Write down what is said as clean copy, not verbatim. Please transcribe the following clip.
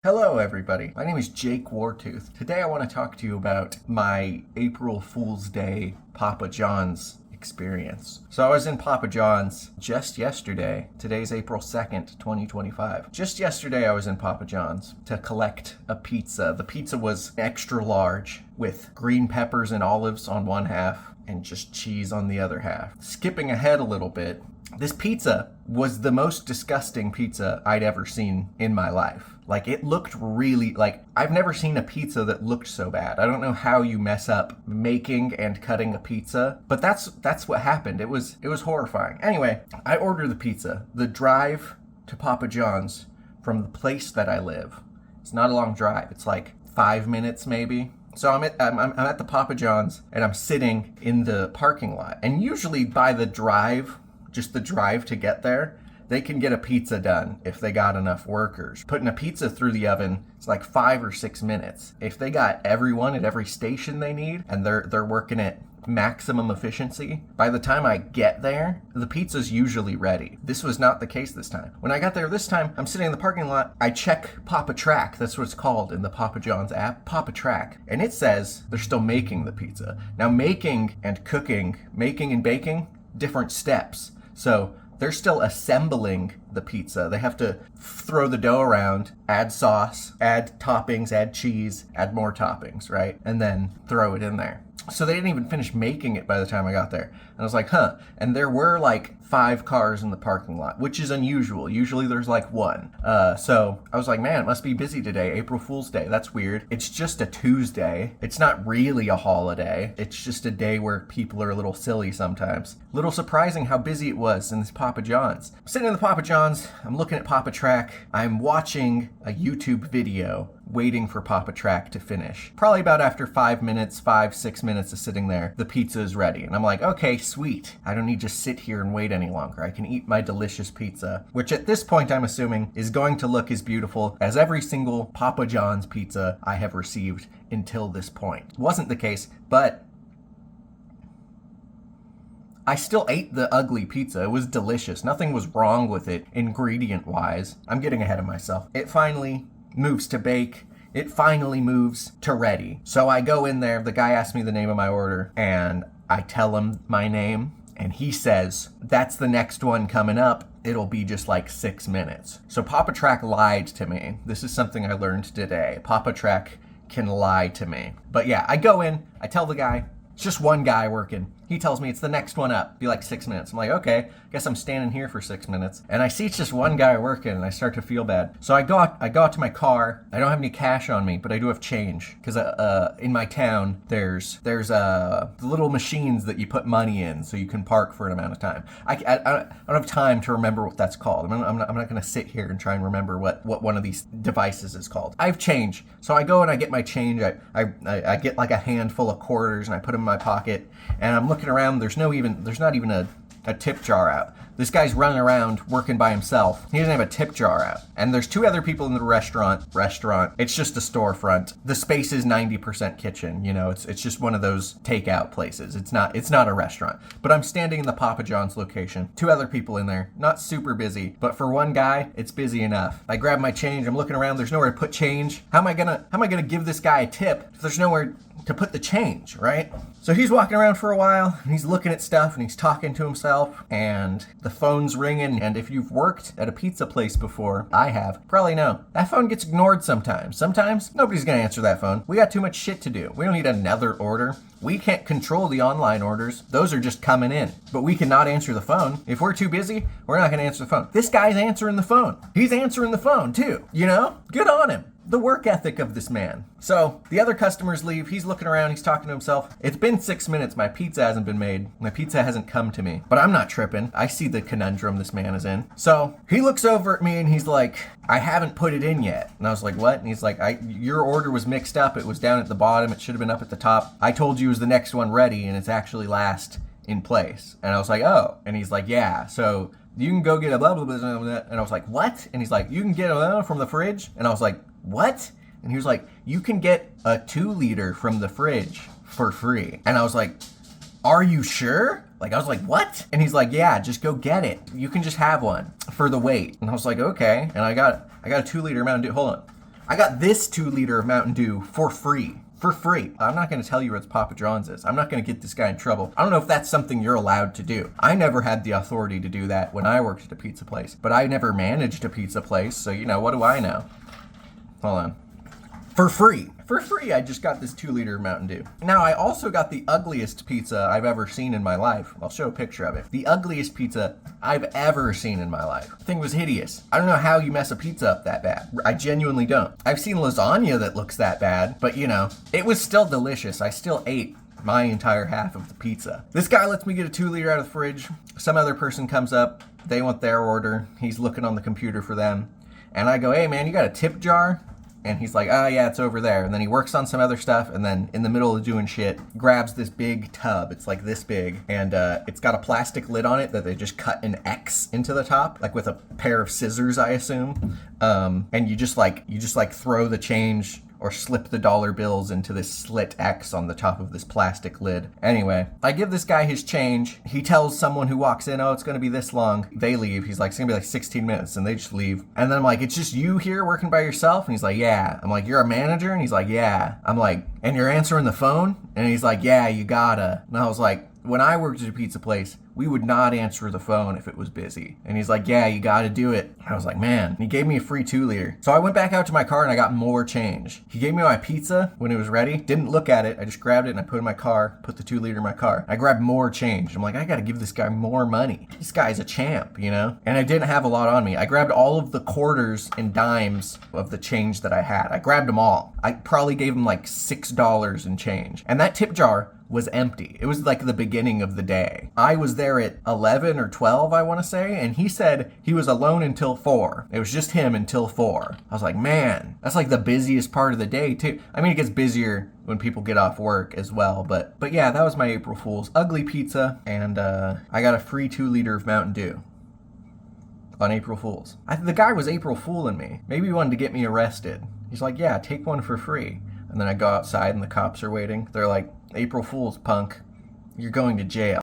Hello, everybody. My name is Jake Wartooth. Today I want to talk to you about my April Fool's Day Papa John's experience. So I was in Papa John's just yesterday. Today's April 2nd, 2025. Just yesterday I was in Papa John's to collect a pizza. The pizza was extra large with green peppers and olives on one half and just cheese on the other half. Skipping ahead a little bit, this pizza was the most disgusting pizza I'd ever seen in my life. Like, it looked really, I've never seen a pizza that looked so bad. I don't know how you mess up making and cutting a pizza, but that's what happened. It was horrifying. Anyway, I ordered the pizza. The drive to Papa John's from the place that I live, it's not a long drive. It's like 5 minutes maybe. So I'm at the Papa John's and I'm sitting in the parking lot. And usually by the drive, just the drive to get there, they can get a pizza done if they got enough workers. Putting a pizza through the oven, it's like 5 or 6 minutes. If they got everyone at every station they need and they're working at maximum efficiency, by the time I get there, the pizza's usually ready. This was not the case this time. When I got there this time, I'm sitting in the parking lot, I check Papa Track, that's what it's called in the Papa John's app, Papa Track, and it says they're still making the pizza. Now, making and baking, different steps. So they're still assembling the pizza. They have to throw the dough around, add sauce, add toppings, add cheese, add more toppings, right? And then throw it in there. So they didn't even finish making it by the time I got there. And I was like, huh. And there were like 5 cars in the parking lot, which is unusual. Usually there's like 1. So I was like, man, it must be busy today. April Fool's Day. That's weird. It's just a Tuesday. It's not really a holiday. It's just a day where people are a little silly sometimes. Little surprising how busy it was in this Papa John's. I'm sitting in the Papa John's. I'm looking at Papa Track. I'm watching a YouTube video waiting for Papa Track to finish. Probably about after 5 minutes, 6 minutes of sitting there, the pizza is ready. And I'm like, okay, sweet. I don't need to sit here and wait any longer. I can eat my delicious pizza, which at this point I'm assuming is going to look as beautiful as every single Papa John's pizza I have received until this point. Wasn't the case, but I still ate the ugly pizza. It was delicious. Nothing was wrong with it ingredient-wise. I'm getting ahead of myself. It finally moves to bake. It finally moves to ready. So I go in there, the guy asks me the name of my order, and I tell him my name, and he says, that's the next one coming up. It'll be just like 6 minutes. So Papa Track lied to me. This is something I learned today. Papa Track can lie to me. But yeah, I go in, I tell the guy, it's just one guy working. He tells me it's the next one up, be like 6 minutes. I'm like, okay, guess I'm standing here for 6 minutes. And I see it's just one guy working and I start to feel bad. So I go out to my car. I don't have any cash on me, but I do have change. Because in my town, there's the little machines that you put money in so you can park for an amount of time. I don't have time to remember what that's called. I'm not going to sit here and try and remember what one of these devices is called. I have change. So I go and I get my change. I get like a handful of quarters and I put them in my pocket. And I'm looking around, there's not even a tip jar out. This guy's running around working by himself. He doesn't have a tip jar out. And there's 2 other people in the restaurant. It's just a storefront. The space is 90% kitchen. You know, it's just one of those takeout places. It's not a restaurant. But I'm standing in the Papa John's location. 2 other people in there. Not super busy, but for one guy, it's busy enough. I grab my change. I'm looking around. There's nowhere to put change. How am I gonna give this guy a tip if there's nowhere to put the change, right? So he's walking around for a while, and he's looking at stuff, and he's talking to himself, and the phone's ringing, and if you've worked at a pizza place before, I have, probably know, that phone gets ignored sometimes. Sometimes, nobody's gonna answer that phone. We got too much shit to do. We don't need another order. We can't control the online orders. Those are just coming in. But we cannot answer the phone. If we're too busy, we're not gonna answer the phone. This guy's answering the phone. He's answering the phone, too. You know? Good on him. The work ethic of this man. So the other customers leave. He's looking around. He's talking to himself. It's been 6 minutes. My pizza hasn't been made. My pizza hasn't come to me. But I'm not tripping. I see the conundrum this man is in. So he looks over at me and he's like, I haven't put it in yet. And I was like, what? And he's like, your order was mixed up. It was down at the bottom. It should have been up at the top. I told you it was the next one ready and it's actually last in place. And I was like, oh. And he's like, yeah. So you can go get a blah, blah, blah, blah, blah. And I was like, what? And he's like, you can get a blah from the fridge? And I was like, what? And he was like, you can get a 2-liter from the fridge for free. And I was like, are you sure? Like, I was like, what? And he's like, yeah, just go get it. You can just have one for the weight. And I was like, okay. And I got a 2-liter Mountain Dew. Hold on. I got this 2 liter of Mountain Dew for free. For free. I'm not going to tell you where Papa John's is. I'm not going to get this guy in trouble. I don't know if that's something you're allowed to do. I never had the authority to do that when I worked at a pizza place, but I never managed a pizza place, so what do I know? Hold on. For free. For free, I just got this 2 liter Mountain Dew. Now, I also got the ugliest pizza I've ever seen in my life. I'll show a picture of it. The ugliest pizza I've ever seen in my life. The thing was hideous. I don't know how you mess a pizza up that bad. I genuinely don't. I've seen lasagna that looks that bad, but it was still delicious. I still ate my entire half of the pizza. This guy lets me get a 2 liter out of the fridge. Some other person comes up. They want their order. He's looking on the computer for them. And I go, hey man, you got a tip jar? And he's like, oh yeah, it's over there. And then he works on some other stuff, and then in the middle of doing shit, grabs this big tub. It's like this big, and it's got a plastic lid on it that they just cut an X into the top, like with a pair of scissors, I assume. And you just throw the change or slip the dollar bills into this slit X on the top of this plastic lid. Anyway, I give this guy his change. He tells someone who walks in, oh, it's gonna be this long. They leave. He's like, it's gonna be like 16 minutes, and they just leave. And then I'm like, it's just you here working by yourself? And he's like, yeah. I'm like, you're a manager? And he's like, yeah. I'm like, and you're answering the phone? And he's like, yeah, you gotta. And I was like, when I worked at a pizza place, we would not answer the phone if it was busy. And he's like, yeah, you gotta do it. I was like, man. And he gave me a free 2 liter. So I went back out to my car and I got more change. He gave me my pizza when it was ready. Didn't look at it. I just grabbed it and I put it in my car, put the 2 liter in my car. I grabbed more change. I'm like, I gotta give this guy more money. This guy's a champ, And I didn't have a lot on me. I grabbed all of the quarters and dimes of the change that I had. I grabbed them all. I probably gave him like $6 in change. And that tip jar was empty. It was like the beginning of the day. I was there at 11 or 12, I want to say, and he said he was alone until 4. It was just him until 4. I was like, man, that's like the busiest part of the day too. I mean, it gets busier when people get off work as well, but yeah, that was my April Fool's. Ugly pizza, and I got a free 2 liter of Mountain Dew on April Fool's. The guy was April Fooling me. Maybe he wanted to get me arrested. He's like, yeah, take one for free. And then I go outside and the cops are waiting. They're like, April Fool's, punk. You're going to jail.